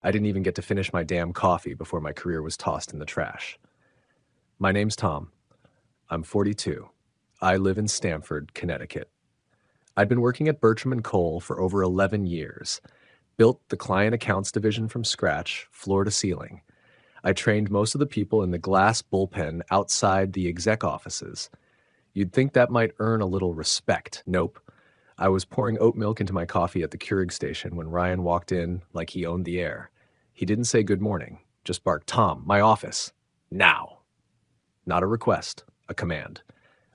I didn't even get to finish my damn coffee before my career was tossed in the trash. My name's Tom. I'm 42. I live in Stamford, Connecticut. I'd been working at Bertram & Cole for over 11 years. Built the client accounts division from scratch, floor to ceiling. I trained most of the people in the glass bullpen outside the exec offices. You'd think that might earn a little respect. Nope. I was pouring oat milk into my coffee at the Keurig station when Ryan walked in like he owned the air. He didn't say good morning, just barked, "Tom, my office. Now." Not a request, a command.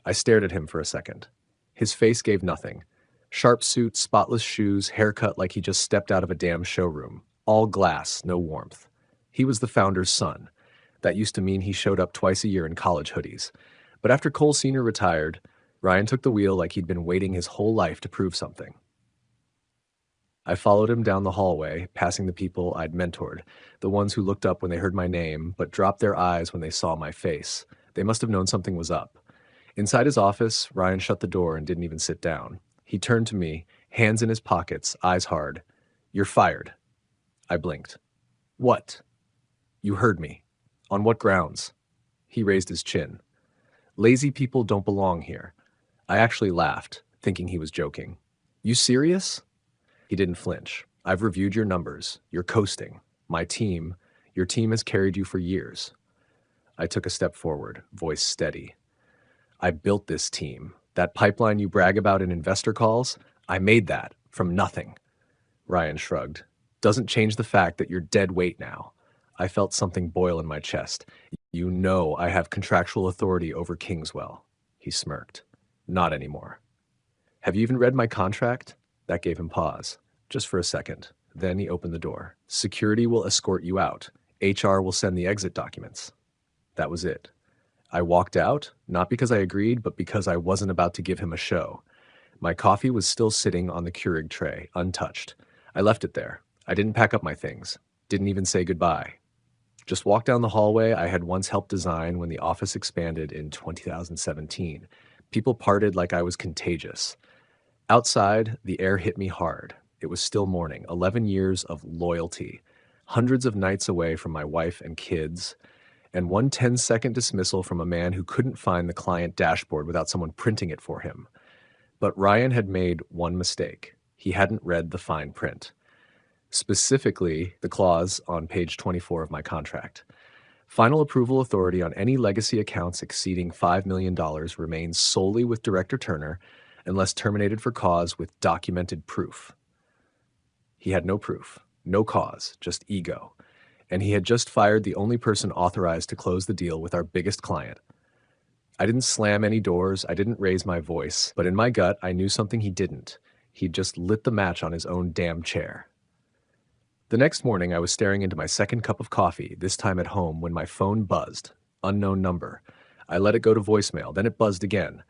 I stared at him for a second. His face gave nothing. Sharp suit, spotless shoes, haircut like he just stepped out of a damn showroom. All glass, no warmth. He was the founder's son. That used to mean he showed up twice a year in college hoodies. But after Cole Sr. retired, Ryan took the wheel like he'd been waiting his whole life to prove something. I followed him down the hallway, passing the people I'd mentored, the ones who looked up when they heard my name, but dropped their eyes when they saw my face. They must have known something was up. Inside his office, Ryan shut the door and didn't even sit down. He turned to me, hands in his pockets, eyes hard. "You're fired." I blinked. "What?" "You heard me." "On what grounds?" He raised his chin. "Lazy people don't belong here." I actually laughed, thinking he was joking. "You serious?" He didn't flinch. "I've reviewed your numbers. You're coasting. Your team has carried you for years." I took a step forward, voice steady. "I built this team. That pipeline you brag about in investor calls, I made that from nothing." Ryan shrugged. "Doesn't change the fact that you're dead weight now." I felt something boil in my chest. "You know I have contractual authority over Kingswell." He smirked. "Not anymore." "Have you even read my contract?" That gave him pause, just for a second. Then he opened the door. "Security will escort you out. HR will send the exit documents." That was it. I walked out, not because I agreed, but because I wasn't about to give him a show. My coffee was still sitting on the Keurig tray, untouched. I left it there. I didn't pack up my things. Didn't even say goodbye. Just walked down the hallway I had once helped design when the office expanded in 2017. People parted like I was contagious. Outside, the air hit me hard. It was still morning, 11 years of loyalty, hundreds of nights away from my wife and kids, and one 10-second dismissal from a man who couldn't find the client dashboard without someone printing it for him. But Ryan had made one mistake. He hadn't read the fine print. Specifically, the clause on page 24 of my contract. Final approval authority on any legacy accounts exceeding $5 million remains solely with Director Turner unless terminated for cause with documented proof. He had no proof, no cause, just ego. And he had just fired the only person authorized to close the deal with our biggest client. I didn't slam any doors, I didn't raise my voice, but in my gut, I knew something he didn't. He'd just lit the match on his own damn chair. The next morning, I was staring into my second cup of coffee, this time at home, when my phone buzzed. Unknown number. I let it go to voicemail, then it buzzed again.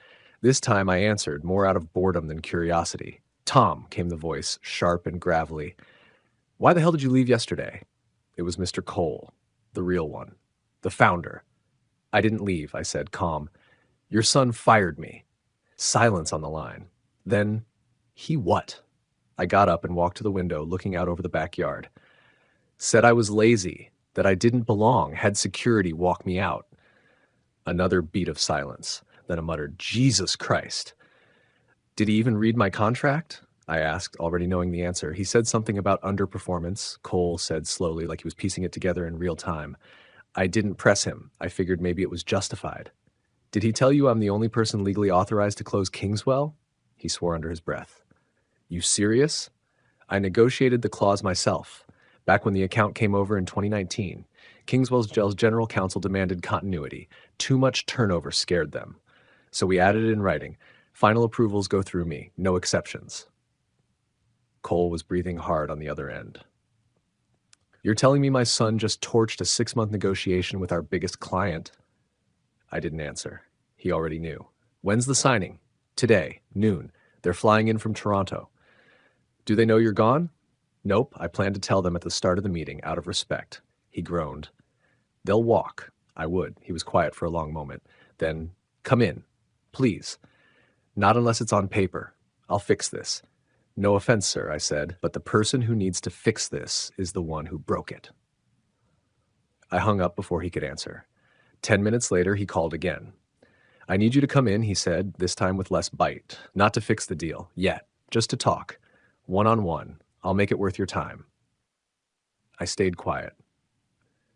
This time I answered, more out of boredom than curiosity. "Tom," came the voice, sharp and gravelly. "Why the hell did you leave yesterday?" It was Mr. Cole, the real one, the founder. "I didn't leave," I said, calm. "Your son fired me." Silence on the line. Then, "He what?" I got up and walked to the window, looking out over the backyard. "Said I was lazy, that I didn't belong, had security walk me out." Another beat of silence. Then a muttered, "Jesus Christ." "Did he even read my contract?" I asked, already knowing the answer. He said something about underperformance, Cole said slowly, like he was piecing it together in real time. I didn't press him. I figured maybe it was justified. "Did he tell you I'm the only person legally authorized to close Kingswell?" He swore under his breath. "You serious?" "I negotiated the clause myself, back when the account came over in 2019. Kingswell's general counsel demanded continuity. Too much turnover scared them. So we added it in writing. Final approvals go through me, no exceptions." Cole was breathing hard on the other end. "You're telling me my son just torched a 6-month negotiation with our biggest client?" I didn't answer. He already knew. "When's the signing?" "Today, noon. They're flying in from Toronto." "Do they know you're gone?" "Nope. I plan to tell them at the start of the meeting, out of respect." He groaned. "They'll walk." I would. He was quiet for a long moment. Then, "Come in. Please." "Not unless it's on paper. I'll fix this." No offense, sir, I said, but the person who needs to fix this is the one who broke it. I hung up before he could answer. 10 minutes later, he called again. I need you to come in, he said, this time with less bite. Not to fix the deal, yet, just to talk. One-on-one. I'll make it worth your time. I stayed quiet.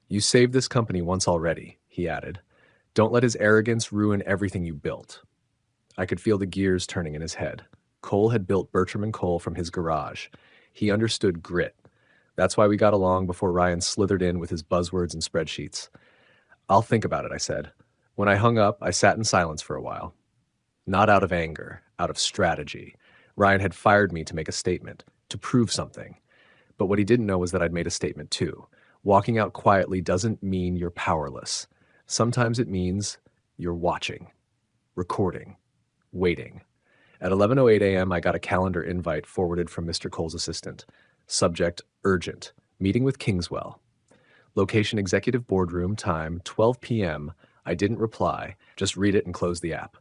You saved this company once already, he added. Don't let his arrogance ruin everything you built. I could feel the gears turning in his head. Cole had built Bertram & Cole from his garage. He understood grit. That's why we got along before Ryan slithered in with his buzzwords and spreadsheets. I'll think about it, I said. When I hung up, I sat in silence for a while. Not out of anger, out of strategy. Ryan had fired me to make a statement, to prove something. But what he didn't know was that I'd made a statement too. Walking out quietly doesn't mean you're powerless. Sometimes it means you're watching, recording, waiting. At 11:08 a.m., I got a calendar invite forwarded from Mr. Cole's assistant. Subject, urgent. Meeting with Kingswell. Location, executive boardroom. Time, 12 p.m. I didn't reply. Just read it and close the app.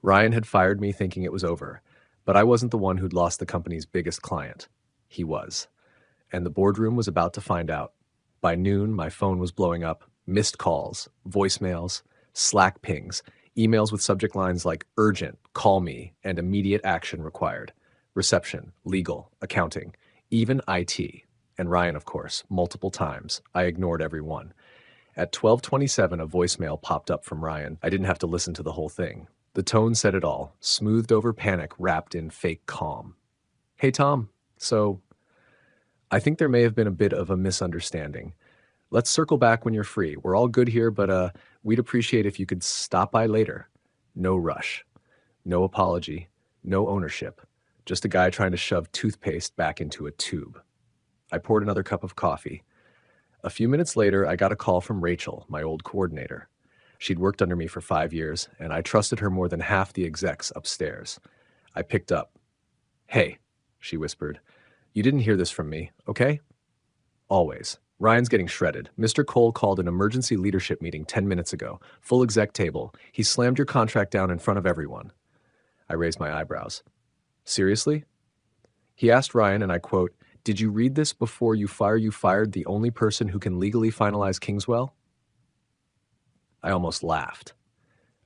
Ryan had fired me thinking it was over. But I wasn't the one who'd lost the company's biggest client. He was. And the boardroom was about to find out. By noon, my phone was blowing up. Missed calls, voicemails, Slack pings, emails with subject lines like urgent, call me, and immediate action required. Reception, legal, accounting, even IT. And Ryan, of course, multiple times. I ignored every one. At 12:27, a voicemail popped up from Ryan. I didn't have to listen to the whole thing. The tone said it all, smoothed over panic wrapped in fake calm. Hey, Tom. So, I think there may have been a bit of a misunderstanding. Let's circle back when you're free. We're all good here, but we'd appreciate if you could stop by later. No rush. No apology. No ownership. Just a guy trying to shove toothpaste back into a tube. I poured another cup of coffee. A few minutes later, I got a call from Rachel, my old coordinator. She'd worked under me for 5 years, and I trusted her more than half the execs upstairs. I picked up. Hey, she whispered. You didn't hear this from me, okay? Always. Ryan's getting shredded. Mr. Cole called an emergency leadership meeting 10 minutes ago. Full exec table. He slammed your contract down in front of everyone. I raised my eyebrows. Seriously? He asked Ryan, and I quote, Did you read this before you fired the only person who can legally finalize Kingswell? I almost laughed.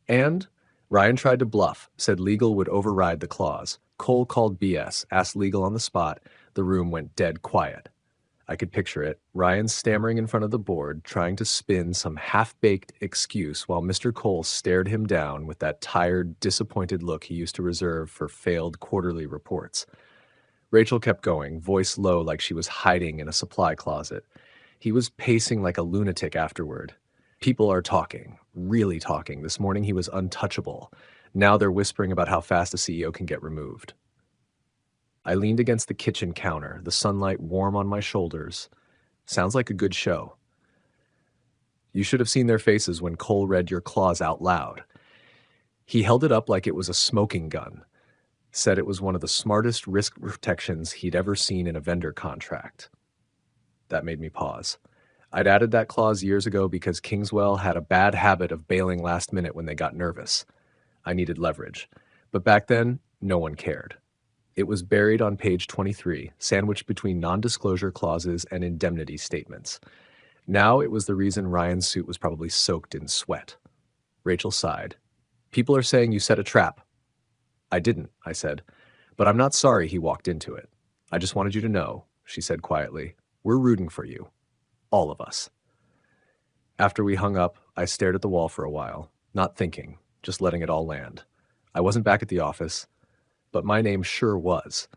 And Ryan tried to bluff, said legal would override the clause. Cole called BS, asked legal on the spot. The room went dead quiet. I could picture it. Ryan stammering in front of the board, trying to spin some half-baked excuse while Mr. Cole stared him down with that tired, disappointed look he used to reserve for failed quarterly reports. Rachel kept going, voice low like she was hiding in a supply closet. He was pacing like a lunatic afterward. People are talking, really talking. This morning he was untouchable. Now they're whispering about how fast a CEO can get removed. I leaned against the kitchen counter, the sunlight warm on my shoulders. Sounds like a good show. You should have seen their faces when Cole read your clause out loud. He held it up like it was a smoking gun, said it was one of the smartest risk protections he'd ever seen in a vendor contract. That made me pause. I'd added that clause years ago because Kingswell had a bad habit of bailing last minute when they got nervous. I needed leverage. But back then, no one cared. It was buried on page 23, sandwiched between non-disclosure clauses and indemnity statements. Now it was the reason Ryan's suit was probably soaked in sweat. Rachel sighed. People are saying you set a trap. I didn't, I said. But I'm not sorry he walked into it. I just wanted you to know, she said quietly. We're rooting for you. All of us. After we hung up, I stared at the wall for a while, not thinking, just letting it all land. I wasn't back at the office, but my name sure was.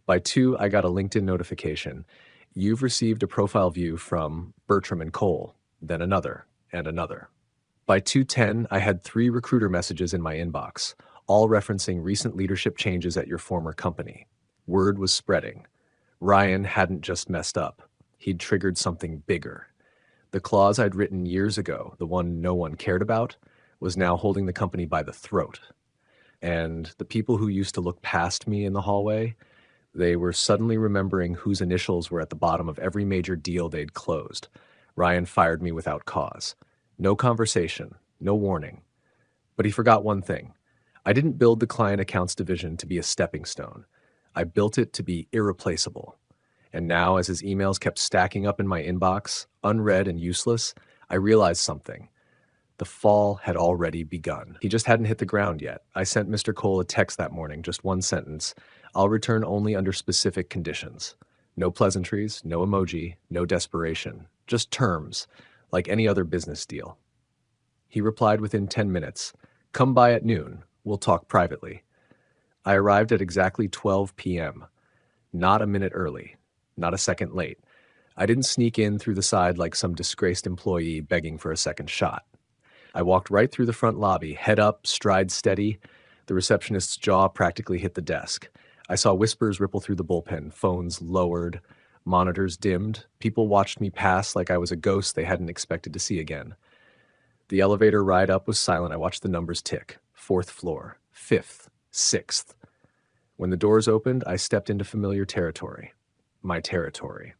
By 2, I got a LinkedIn notification. You've received a profile view from Bertram & Cole, then another, and another. By 2:10, I had 3 recruiter messages in my inbox, all referencing recent leadership changes at your former company. Word was spreading. Ryan hadn't just messed up. He'd triggered something bigger. The clause I'd written years ago, the one no one cared about, was now holding the company by the throat. And the people who used to look past me in the hallway, they were suddenly remembering whose initials were at the bottom of every major deal they'd closed. Ryan fired me without cause. No conversation, no warning. But he forgot one thing. I didn't build the client accounts division to be a stepping stone. I built it to be irreplaceable. And now, as his emails kept stacking up in my inbox, unread and useless, I realized something. The fall had already begun. He just hadn't hit the ground yet. I sent Mr. Cole a text that morning, just one sentence. I'll return only under specific conditions. No pleasantries, no emoji, no desperation. Just terms, like any other business deal. He replied within 10 minutes. Come by at noon. We'll talk privately. I arrived at exactly 12 p.m. Not a minute early. Not a second late. I didn't sneak in through the side like some disgraced employee begging for a second shot. I walked right through the front lobby, head up, stride steady. The receptionist's jaw practically hit the desk. I saw whispers ripple through the bullpen, phones lowered, monitors dimmed. People watched me pass like I was a ghost they hadn't expected to see again. The elevator ride up was silent. I watched the numbers tick. 4th floor, 5th, 6th. When the doors opened, I stepped into familiar territory. My territory.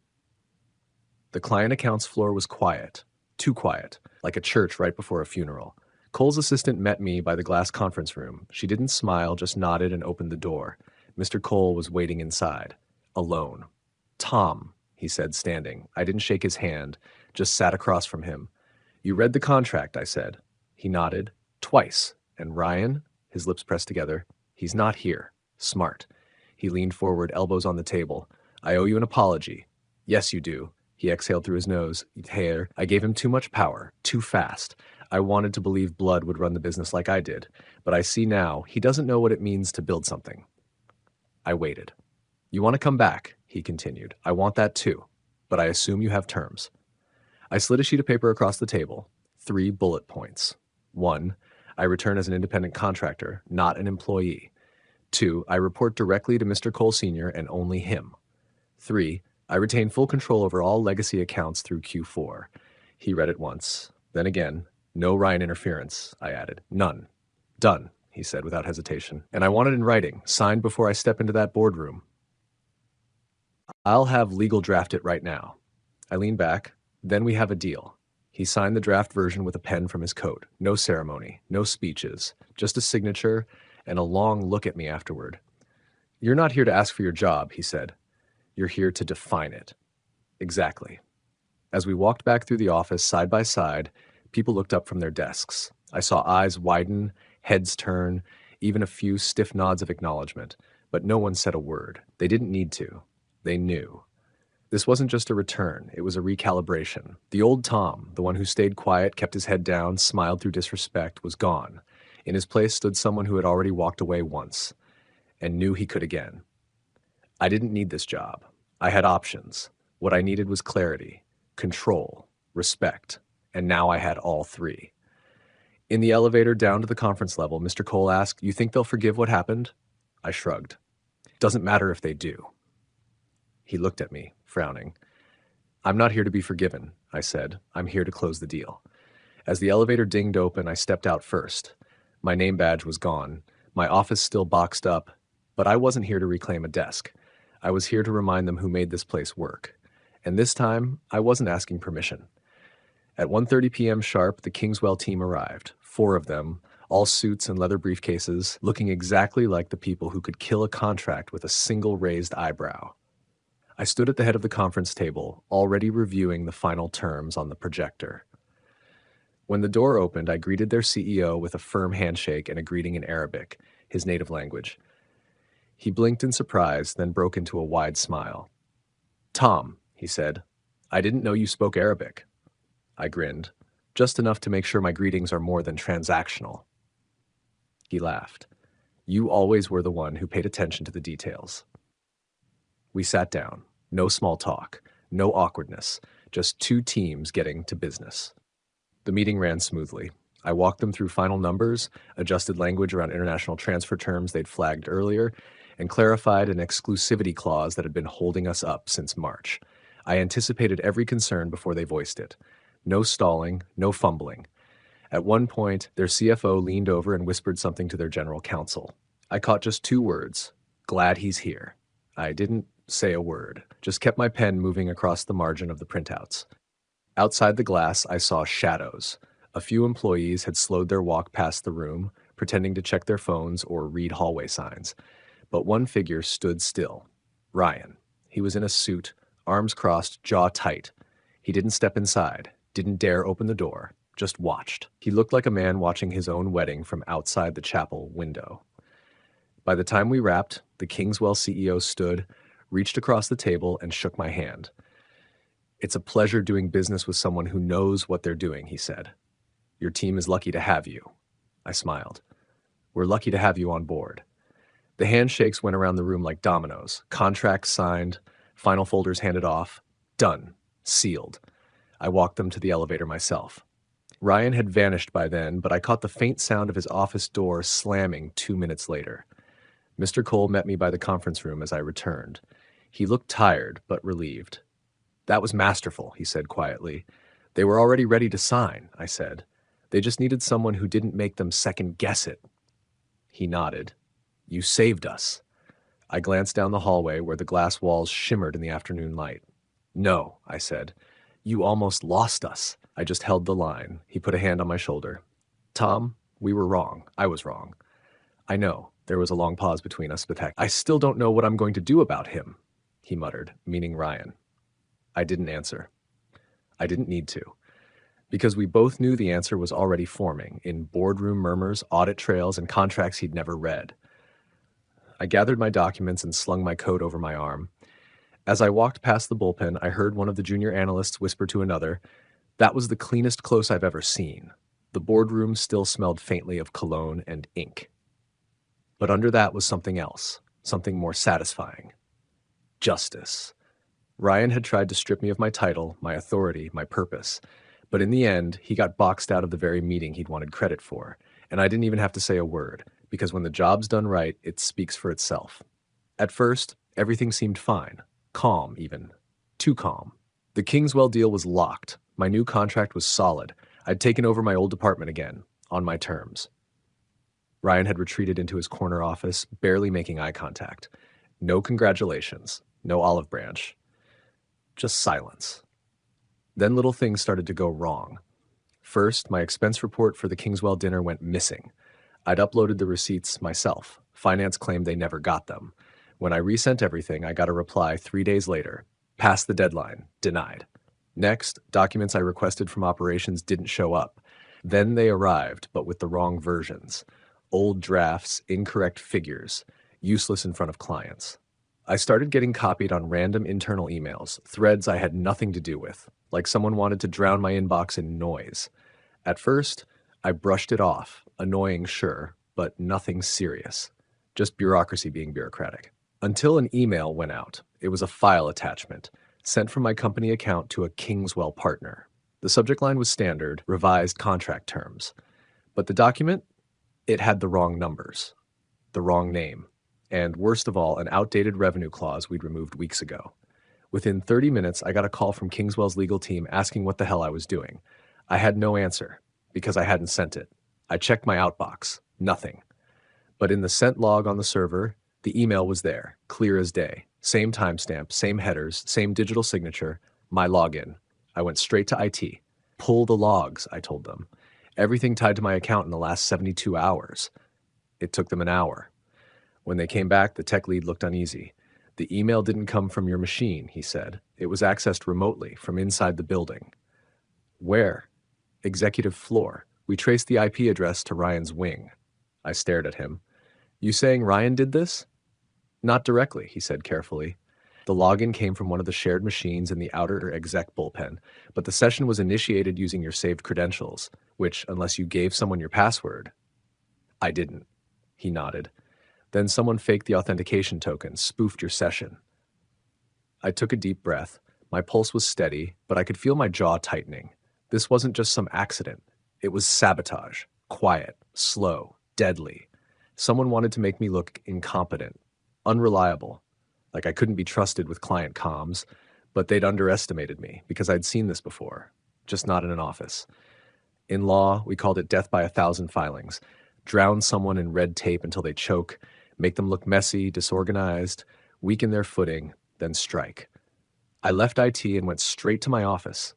The client accounts floor was quiet. Too quiet, like a church right before a funeral. Cole's assistant met me by the glass conference room. She didn't smile, just nodded and opened the door. Mr. Cole was waiting inside, alone. Tom, he said, standing. I didn't shake his hand, just sat across from him. You read the contract, I said. He nodded, twice. And Ryan, his lips pressed together, he's not here. Smart. He leaned forward, elbows on the table. I owe you an apology. Yes, you do. He exhaled through his nose. Hair. I gave him too much power, too fast. I wanted to believe blood would run the business like I did. But I see now, he doesn't know what it means to build something. I waited. You want to come back, he continued. I want that too. But I assume you have terms. I slid a sheet of paper across the table. 3 bullet points. 1. I return as an independent contractor, not an employee. 2. I report directly to Mr. Cole Sr. and only him. 3. I retain full control over all legacy accounts through Q4. He read it once. Then again, no Ryan interference, I added. None. Done, he said without hesitation. And I want it in writing, signed before I step into that boardroom. I'll have legal draft it right now. I leaned back. Then we have a deal. He signed the draft version with a pen from his coat. No ceremony, no speeches, just a signature and a long look at me afterward. You're not here to ask for your job, he said. You're here to define it. Exactly. As we walked back through the office side by side, people looked up from their desks. I saw eyes widen, heads turn, even a few stiff nods of acknowledgement, but no one said a word. They didn't need to. They knew. This wasn't just a return, it was a recalibration. The old Tom, the one who stayed quiet, kept his head down, smiled through disrespect, was gone. In his place stood someone who had already walked away once, and knew he could again. I didn't need this job. I had options. What I needed was clarity, control, respect, and now I had all 3. In the elevator down to the conference level, Mr. Cole asked, You think they'll forgive what happened? I shrugged. Doesn't matter if they do. He looked at me, frowning. I'm not here to be forgiven, I said. I'm here to close the deal. As the elevator dinged open, I stepped out first. My name badge was gone. My office still boxed up, but I wasn't here to reclaim a desk. I was here to remind them who made this place work. And this time, I wasn't asking permission. At 1:30 p.m. sharp, the Kingswell team arrived. 4 of them, all suits and leather briefcases, looking exactly like the people who could kill a contract with a single raised eyebrow. I stood at the head of the conference table, already reviewing the final terms on the projector. When the door opened, I greeted their CEO with a firm handshake and a greeting in Arabic, his native language. He blinked in surprise, then broke into a wide smile. Tom, he said, I didn't know you spoke Arabic. I grinned, just enough to make sure my greetings are more than transactional. He laughed. You always were the one who paid attention to the details. We sat down. No small talk, no awkwardness, just 2 teams getting to business. The meeting ran smoothly. I walked them through final numbers, adjusted language around international transfer terms they'd flagged earlier, and clarified an exclusivity clause that had been holding us up since March. I anticipated every concern before they voiced it. No stalling, no fumbling. At one point, their CFO leaned over and whispered something to their general counsel. I caught just 2 words. Glad he's here. I didn't say a word, just kept my pen moving across the margin of the printouts. Outside the glass, I saw shadows. A few employees had slowed their walk past the room, pretending to check their phones or read hallway signs. But one figure stood still. Ryan. He was in a suit, arms crossed, jaw tight. He didn't step inside, didn't dare open the door, just watched. He looked like a man watching his own wedding from outside the chapel window. By the time we wrapped, the Kingswell CEO stood, reached across the table, and shook my hand. "It's a pleasure doing business with someone who knows what they're doing," he said. "Your team is lucky to have you." I smiled. "We're lucky to have you on board." The handshakes went around the room like dominoes. Contracts signed, final folders handed off. Done. Sealed. I walked them to the elevator myself. Ryan had vanished by then, but I caught the faint sound of his office door slamming 2 minutes later. Mr. Cole met me by the conference room as I returned. He looked tired, but relieved. "That was masterful," he said quietly. "They were already ready to sign," I said. "They just needed someone who didn't make them second-guess it." He nodded. "You saved us." I glanced down the hallway where the glass walls shimmered in the afternoon light. "No," I said. "You almost lost us." I just held the line. He put a hand on my shoulder. "Tom, we were wrong. I was wrong." "I know." There was a long pause between us, but heck, "I still don't know what I'm going to do about him," he muttered, meaning Ryan. I didn't answer. I didn't need to, because we both knew the answer was already forming in boardroom murmurs, audit trails, and contracts he'd never read. I gathered my documents and slung my coat over my arm. As I walked past the bullpen, I heard one of the junior analysts whisper to another, "That was the cleanest close I've ever seen." The boardroom still smelled faintly of cologne and ink. But under that was something else, something more satisfying. Justice. Ryan had tried to strip me of my title, my authority, my purpose. But in the end, he got boxed out of the very meeting he'd wanted credit for. And I didn't even have to say a word, because when the job's done right, it speaks for itself. At first, everything seemed fine. Calm, even. Too calm. The Kingswell deal was locked. My new contract was solid. I'd taken over my old department again, on my terms. Ryan had retreated into his corner office, barely making eye contact. No congratulations. No olive branch. Just silence. Then little things started to go wrong. First, my expense report for the Kingswell dinner went missing. I'd uploaded the receipts myself. Finance claimed they never got them. When I resent everything, I got a reply 3 days later. Passed the deadline. Denied. Next, documents I requested from operations didn't show up. Then they arrived, but with the wrong versions. Old drafts, incorrect figures, useless in front of clients. I started getting copied on random internal emails, threads I had nothing to do with, like someone wanted to drown my inbox in noise. At first, I brushed it off, annoying sure, but nothing serious. Just bureaucracy being bureaucratic. Until an email went out. It was a file attachment, sent from my company account to a Kingswell partner. The subject line was standard, revised contract terms. But the document? It had the wrong numbers, the wrong name, and worst of all, an outdated revenue clause we'd removed weeks ago. Within 30 minutes, I got a call from Kingswell's legal team asking what the hell I was doing. I had no answer, because I hadn't sent it. I checked my outbox. Nothing. But in the sent log on the server, the email was there, clear as day. Same timestamp, same headers, same digital signature, my login. I went straight to IT. "Pull the logs," I told them. "Everything tied to my account in the last 72 hours. It took them an hour. When they came back, the tech lead looked uneasy. "The email didn't come from your machine," he said. "It was accessed remotely, from inside the building." "Where?" "Executive floor. We traced the IP address to Ryan's wing." I stared at him. "You saying Ryan did this?" "Not directly," he said carefully. The login came from one of the shared machines in the outer exec bullpen, but the session was initiated using your saved credentials, which, unless you gave someone your password... I didn't. He nodded. Then someone faked the authentication token, spoofed your session. I took a deep breath. My pulse was steady, but I could feel my jaw tightening. This wasn't just some accident. It was sabotage. Quiet, slow, deadly. Someone wanted to make me look incompetent, unreliable, like I couldn't be trusted with client comms, but they'd underestimated me because I'd seen this before, just not in an office. In law, we called it death by 1,000 filings. Drown someone in red tape until they choke, make them look messy, disorganized, weaken their footing, then strike. I left IT and went straight to my office,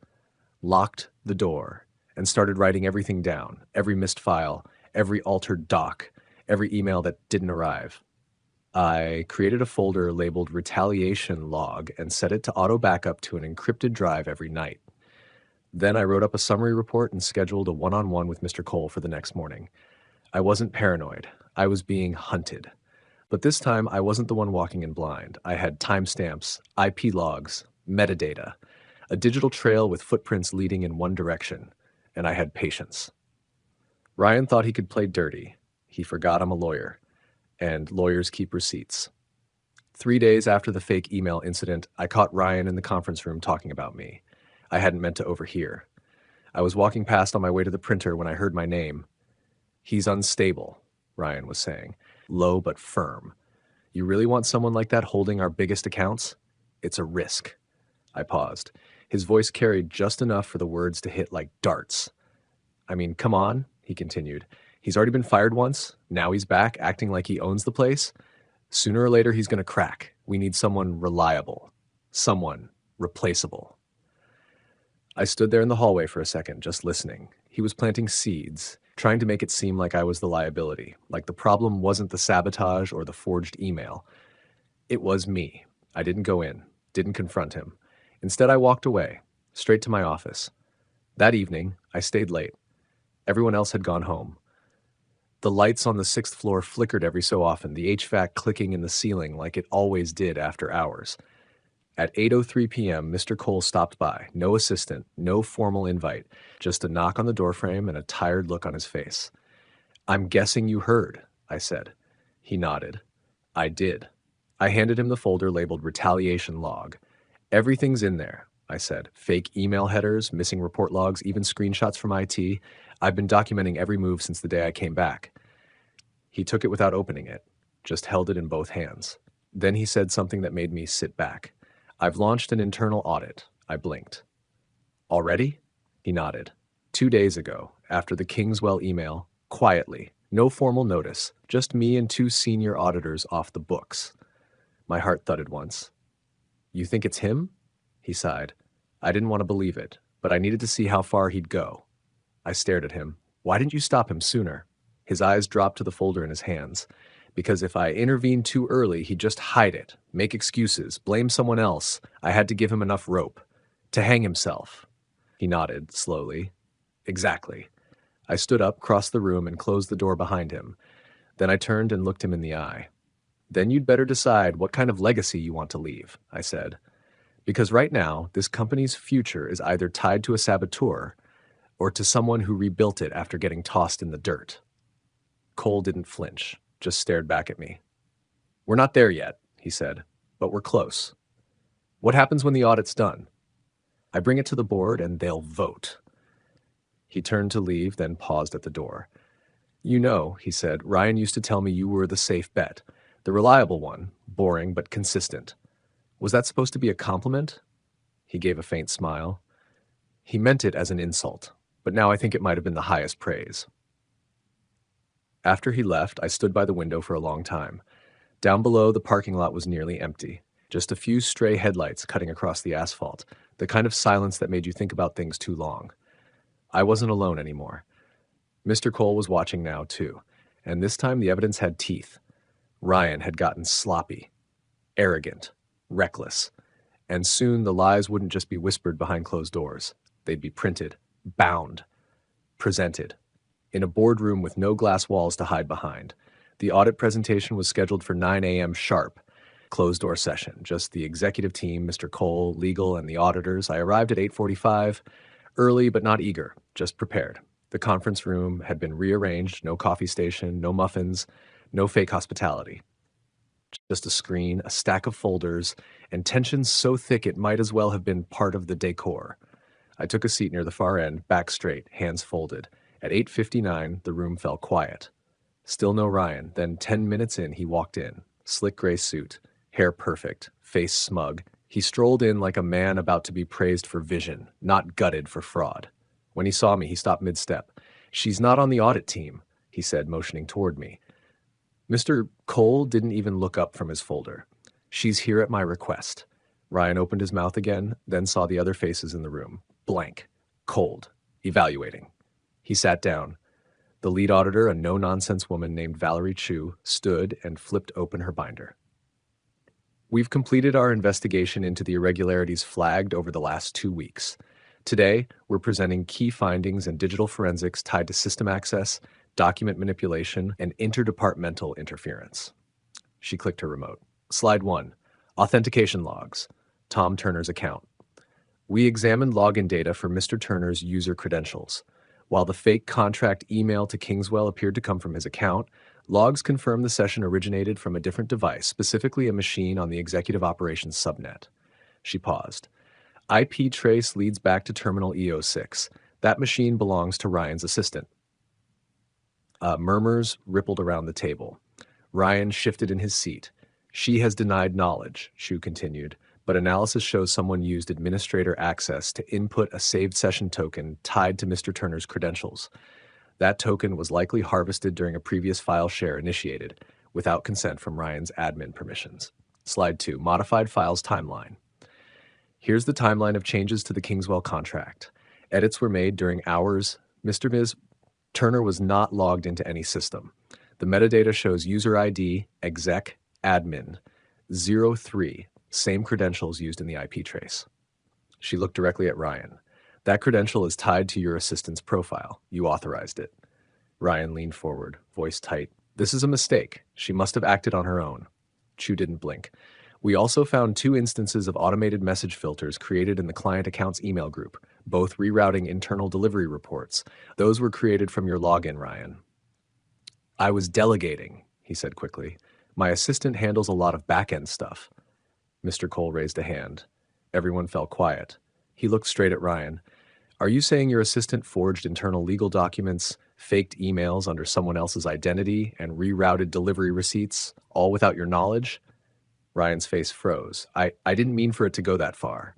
locked the door, and started writing everything down, every missed file, every altered doc, every email that didn't arrive. I created a folder labeled retaliation log and set it to auto backup to an encrypted drive every night. Then I wrote up a summary report and scheduled a one-on-one with Mr. Cole for the next morning. I wasn't paranoid. I was being hunted. But this time, I wasn't the one walking in blind. I had timestamps, IP logs, metadata, a digital trail with footprints leading in one direction, and I had patience. Ryan thought he could play dirty. He forgot I'm a lawyer, and lawyers keep receipts. 3 days after the fake email incident, I caught Ryan in the conference room talking about me. I hadn't meant to overhear. I was walking past on my way to the printer when I heard my name. "He's unstable," Ryan was saying, low but firm. "You really want someone like that holding our biggest accounts? It's a risk." I paused. His voice carried just enough for the words to hit like darts. "I mean, come on," he continued. "He's already been fired once. Now he's back, acting like he owns the place. Sooner or later, he's going to crack. We need someone reliable. Someone replaceable." I stood there in the hallway for a second, just listening. He was planting seeds, trying to make it seem like I was the liability, like the problem wasn't the sabotage or the forged email. It was me. I didn't go in, didn't confront him. Instead, I walked away, straight to my office. That evening, I stayed late. Everyone else had gone home. The lights on the 6th floor flickered every so often, the HVAC clicking in the ceiling like it always did after hours. At 8:03 p.m., Mr. Cole stopped by. No assistant, no formal invite, just a knock on the doorframe and a tired look on his face. "I'm guessing you heard," I said. He nodded. I did. I handed him the folder labeled retaliation log. "Everything's in there," I said. "Fake email headers, missing report logs, even screenshots from IT. I've been documenting every move since the day I came back." He took it without opening it, just held it in both hands. Then he said something that made me sit back. "I've launched an internal audit." I blinked. "Already?" He nodded. 2 days ago, after the Kingswell email, quietly, no formal notice, just me and 2 senior auditors off the books. My heart thudded once. "You think it's him?" He sighed. I didn't want to believe it, but I needed to see how far he'd go. I stared at him. "Why didn't you stop him sooner?" His eyes dropped to the folder in his hands. "Because if I intervened too early, he'd just hide it, make excuses, blame someone else. I had to give him enough rope. To hang himself." He nodded, slowly. "Exactly." I stood up, crossed the room, and closed the door behind him. Then I turned and looked him in the eye. "Then you'd better decide what kind of legacy you want to leave," I said. "Because right now, this company's future is either tied to a saboteur or to someone who rebuilt it after getting tossed in the dirt." Cole didn't flinch, just stared back at me. "We're not there yet," he said, "but we're close. What happens when the audit's done?" "I bring it to the board and they'll vote." He turned to leave, then paused at the door. "You know," he said, "Ryan used to tell me you were the safe bet, the reliable one, boring but consistent. Was that supposed to be a compliment?" He gave a faint smile. "He meant it as an insult, but now I think it might have been the highest praise." After he left, I stood by the window for a long time. Down below, the parking lot was nearly empty. Just a few stray headlights cutting across the asphalt, the kind of silence that made you think about things too long. I wasn't alone anymore. Mr. Cole was watching now, too, and this time the evidence had teeth. Ryan had gotten sloppy, arrogant, reckless, and soon the lies wouldn't just be whispered behind closed doors. They'd be printed, bound, presented, in a boardroom with no glass walls to hide behind. The audit presentation was scheduled for 9 a.m. sharp. Closed-door session, just the executive team, Mr. Cole, legal, and the auditors. I arrived at 8:45, early but not eager, just prepared. The conference room had been rearranged, no coffee station, no muffins, no fake hospitality. Just a screen, a stack of folders, and tension so thick it might as well have been part of the decor. I took a seat near the far end, back straight, hands folded. At 8:59, the room fell quiet. Still no Ryan. Then 10 minutes in, he walked in. Slick gray suit, hair perfect, face smug. He strolled in like a man about to be praised for vision, not gutted for fraud. When he saw me, he stopped mid-step. "She's not on the audit team," he said, motioning toward me. Mr. Cole didn't even look up from his folder. "She's here at my request." Ryan opened his mouth again, then saw the other faces in the room. Blank. Cold. Evaluating. He sat down. The lead auditor, a no-nonsense woman named Valerie Chu, stood and flipped open her binder. We've completed our investigation into the irregularities flagged over the last 2 weeks. Today, we're presenting key findings in digital forensics tied to system access, document manipulation, and interdepartmental interference. She clicked her remote. Slide 1. Authentication logs. Tom Turner's account. We examined login data for Mr. Turner's user credentials. While the fake contract email to Kingswell appeared to come from his account, logs confirm the session originated from a different device, specifically a machine on the executive operations subnet. She paused. IP trace leads back to terminal E06. That machine belongs to Ryan's assistant. Murmurs rippled around the table. Ryan shifted in his seat. She has denied knowledge, Shu continued, but analysis shows someone used administrator access to input a saved session token tied to Mr. Turner's credentials. That token was likely harvested during a previous file share initiated, without consent from Ryan's admin permissions. Slide 2. Modified files timeline. Here's the timeline of changes to the Kingswell contract. Edits were made during hours. Mr. Ms. Turner was not logged into any system. The metadata shows user ID, exec, admin, 03, same credentials used in the IP trace. She looked directly at Ryan. That credential is tied to your assistant's profile. You authorized it. Ryan leaned forward, voice tight. This is a mistake. She must have acted on her own. Chu didn't blink. We also found 2 instances of automated message filters created in the client account's email group, both rerouting internal delivery reports. Those were created from your login, Ryan. I was delegating, he said quickly. My assistant handles a lot of back-end stuff. Mr. Cole raised a hand. Everyone fell quiet. He looked straight at Ryan. Are you saying your assistant forged internal legal documents, faked emails under someone else's identity, and rerouted delivery receipts, all without your knowledge? Ryan's face froze. I didn't mean for it to go that far.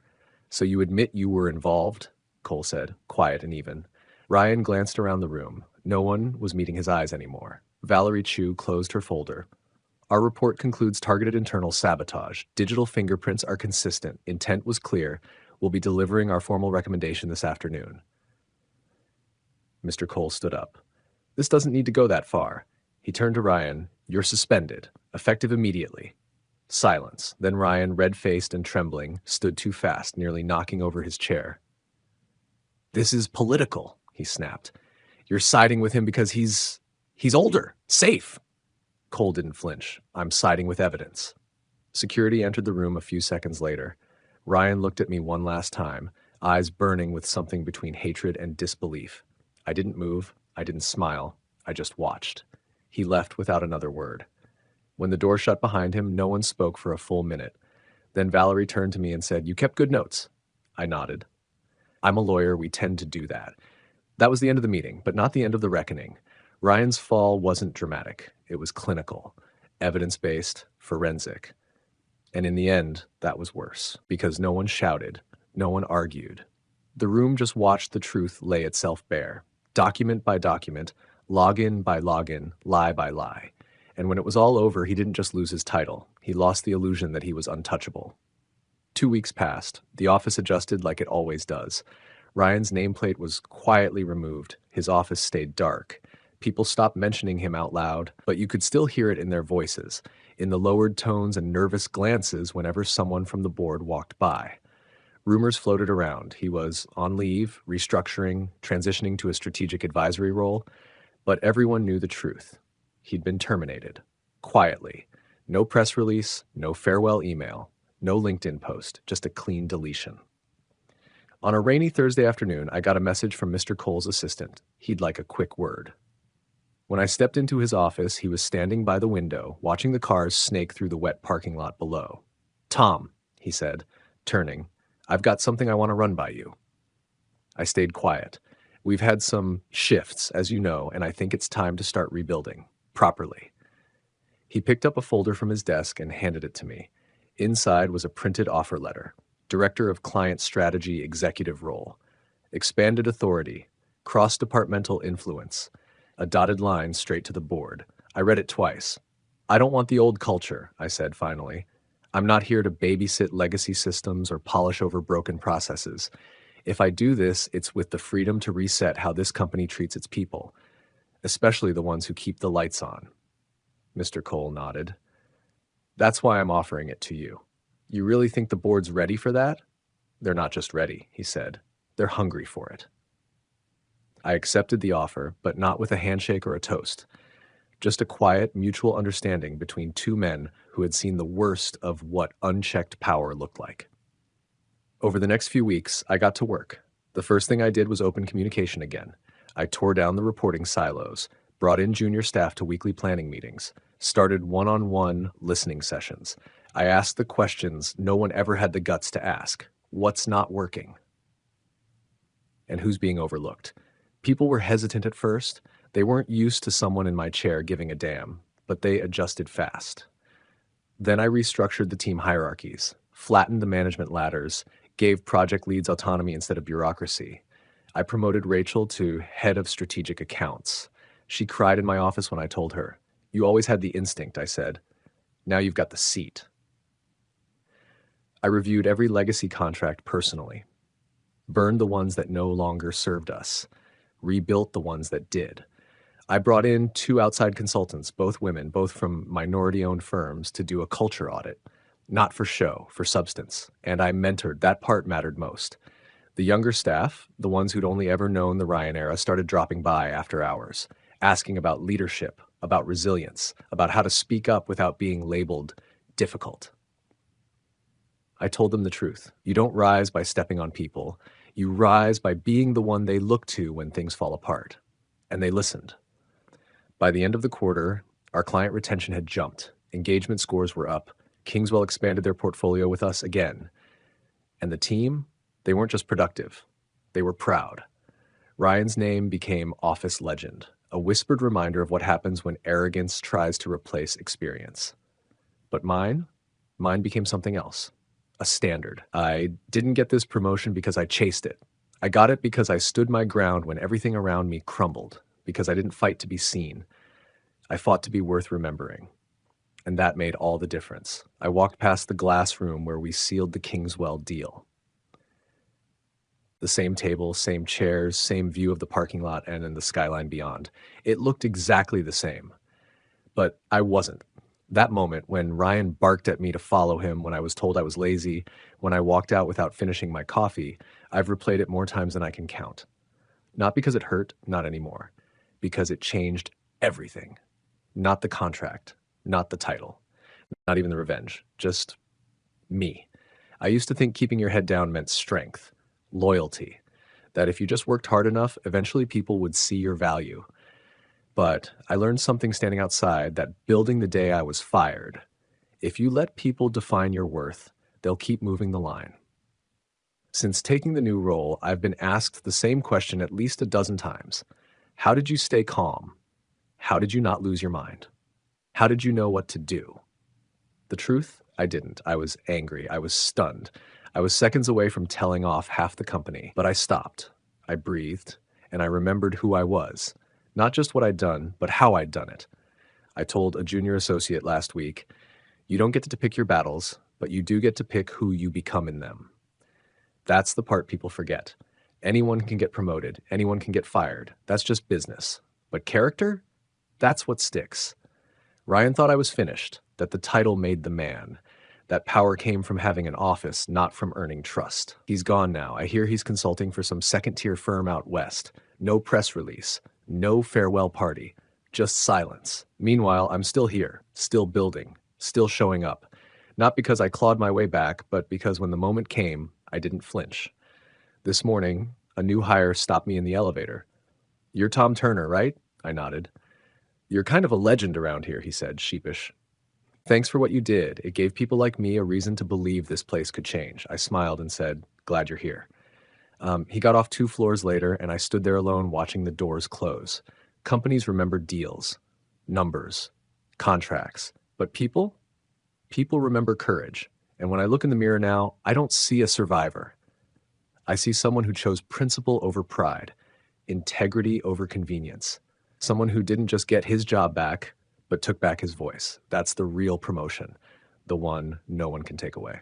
So you admit you were involved? Cole said, quiet and even. Ryan glanced around the room. No one was meeting his eyes anymore. Valerie Chu closed her folder. Our report concludes targeted internal sabotage. Digital fingerprints are consistent. Intent was clear. We'll be delivering our formal recommendation this afternoon. Mr. Cole stood up. This doesn't need to go that far. He turned to Ryan. You're suspended. Effective immediately. Silence. Then Ryan, red-faced and trembling, stood too fast, nearly knocking over his chair. This is political, he snapped. You're siding with him because he's older, safe. Cole didn't flinch. I'm siding with evidence. Security entered the room a few seconds later. Ryan looked at me one last time, eyes burning with something between hatred and disbelief. I didn't move. I didn't smile. I just watched. He left without another word. When the door shut behind him, no one spoke for a full minute. Then Valerie turned to me and said, You kept good notes. I nodded. I'm a lawyer. We tend to do that. That was the end of the meeting, but not the end of the reckoning. Ryan's fall wasn't dramatic. It was clinical, evidence-based, forensic. And in the end, that was worse, because no one shouted, no one argued. The room just watched the truth lay itself bare, document by document, login by login, lie by lie. And when it was all over, he didn't just lose his title. He lost the illusion that he was untouchable. 2 weeks passed. The office adjusted like it always does. Ryan's nameplate was quietly removed. His office stayed dark. People stopped mentioning him out loud, but you could still hear it in their voices, in the lowered tones and nervous glances whenever someone from the board walked by. Rumors floated around. He was on leave, restructuring, transitioning to a strategic advisory role, but everyone knew the truth. He'd been terminated. Quietly. No press release, no farewell email, no LinkedIn post, just a clean deletion. On a rainy Thursday afternoon, I got a message from Mr. Cole's assistant. He'd like a quick word. When I stepped into his office, he was standing by the window, watching the cars snake through the wet parking lot below. Tom, he said, turning, I've got something I want to run by you. I stayed quiet. We've had some shifts, as you know, and I think it's time to start rebuilding. Properly. He picked up a folder from his desk and handed it to me. Inside was a printed offer letter. Director of Client Strategy Executive Role. Expanded authority. Cross-departmental influence. A dotted line straight to the board. I read it twice. I don't want the old culture, I said finally. I'm not here to babysit legacy systems or polish over broken processes. If I do this, it's with the freedom to reset how this company treats its people. especially the ones who keep the lights on. Mr. Cole nodded. That's why I'm offering it to you. You really think the board's ready for that? They're not just ready, he said. They're hungry for it. I accepted the offer, but not with a handshake or a toast. Just a quiet, mutual understanding between two men who had seen the worst of what unchecked power looked like. Over the next few weeks, I got to work. The first thing I did was open communication again. I tore down the reporting silos, brought in junior staff to weekly planning meetings, started one-on-one listening sessions. I asked the questions no one ever had the guts to ask. What's not working? And who's being overlooked? People were hesitant at first. They weren't used to someone in my chair giving a damn, but they adjusted fast. Then I restructured the team hierarchies, flattened the management ladders, gave project leads autonomy instead of bureaucracy. I promoted Rachel to head of strategic accounts. She cried in my office when I told her. You always had the instinct, I said. Now you've got the seat. I reviewed every legacy contract personally, burned the ones that no longer served us, rebuilt the ones that did. I brought in 2 outside consultants, both women, both from minority-owned firms, to do a culture audit. Not for show, for substance. And I mentored. That part mattered most. The younger staff, the ones who'd only ever known the Ryan era, started dropping by after hours, asking about leadership, about resilience, about how to speak up without being labeled difficult. I told them the truth. You don't rise by stepping on people. You rise by being the one they look to when things fall apart. And they listened. By the end of the quarter, our client retention had jumped. Engagement scores were up. Kingswell expanded their portfolio with us again. And the team, they weren't just productive. They were proud. Ryan's name became office legend, a whispered reminder of what happens when arrogance tries to replace experience. But mine became something else, a standard. I didn't get this promotion because I chased it. I got it because I stood my ground when everything around me crumbled, because I didn't fight to be seen. I fought to be worth remembering. And that made all the difference. I walked past the glass room where we sealed the Kingswell deal. The same table, same chairs, same view of the parking lot and in the skyline beyond. It looked exactly the same. But I wasn't. That moment when Ryan barked at me to follow him, when I was told I was lazy, when I walked out without finishing my coffee, I've replayed it more times than I can count. Not because it hurt, not anymore. Because it changed everything. Not the contract, not the title, not even the revenge, just me. I used to think keeping your head down meant strength, loyalty, that if you just worked hard enough, eventually people would see your value. But I learned something standing outside, that building the day I was fired. If you let people define your worth, they'll keep moving the line. Since taking the new role, I've been asked the same question at least a dozen times. How did you stay calm? How did you not lose your mind? How did you know what to do? The truth, I didn't. I was angry. I was stunned. I was seconds away from telling off half the company, but I stopped. I breathed, and I remembered who I was. Not just what I'd done, but how I'd done it. I told a junior associate last week, you don't get to pick your battles, but you do get to pick who you become in them. That's the part people forget. Anyone can get promoted. Anyone can get fired. That's just business. But character? That's what sticks. Ryan thought I was finished, that the title made the man, that power came from having an office, not from earning trust. He's gone now. I hear he's consulting for some second-tier firm out west. No press release, no farewell party, just silence. Meanwhile, I'm still here, still building, still showing up. Not because I clawed my way back, but because when the moment came, I didn't flinch. This morning, a new hire stopped me in the elevator. You're Tom Turner, right? I nodded. You're kind of a legend around here, he said, sheepish. Thanks for what you did. It gave people like me a reason to believe this place could change. I smiled and said, glad you're here. He got off 2 floors later, and I stood there alone watching the doors close. Companies remember deals, numbers, contracts. But people remember courage. And when I look in the mirror now, I don't see a survivor. I see someone who chose principle over pride, integrity over convenience. Someone who didn't just get his job back, but took back his voice. That's the real promotion, the one no one can take away.